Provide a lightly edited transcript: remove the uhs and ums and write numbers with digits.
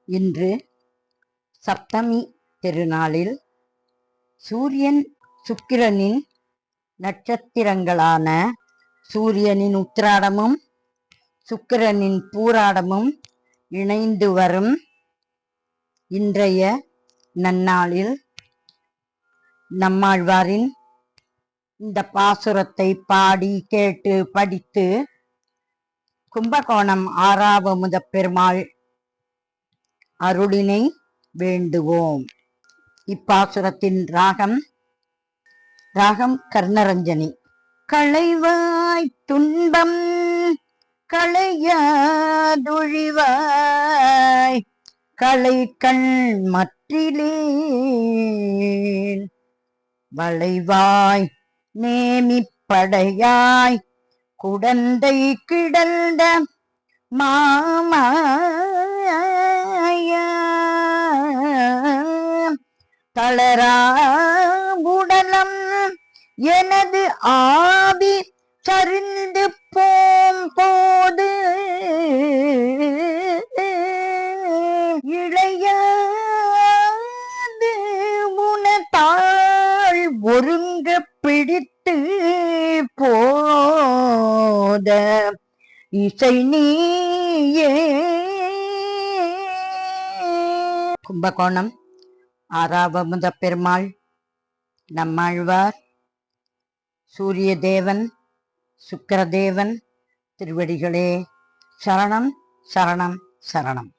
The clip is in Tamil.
இன்று சப்தமி திருநாளில் சூரியன் சுக்கிரனின் நட்சத்திரங்களான சூரியனின் உத்திராடமும் சுக்கிரனின் பூராடமும் இணைந்து வரும் இன்றைய நன்னாளில் நம்மாழ்வாரின் இந்த பாசுரத்தை பாடி கேட்டு படித்து கும்பகோணம் ஆறாவமுத பெருமாள் அருளினை வேண்டுவோம். இப்பாசுரத்தின் ராகம் கர்ணரஞ்சனி. களைவாய் துன்பம் களையாதொழிவாய் களை கண் மற்றிலேன் வளைவாய் நேமிப்படையாய் குடந்தை கிடந்த மாமாயா தளராவுடலம் எனது ஆவி சரிந்து போது இளையாது உனதாள் ஒருங்க பிடித்து போத இசை நீயே. கும்பகோணம் ஆறாவமுத பெருமாள் நம்மாழ்வார் சூரிய தேவன் சுக்கிரதேவன் திருவடிகளே சரணம் சரணம் சரணம்.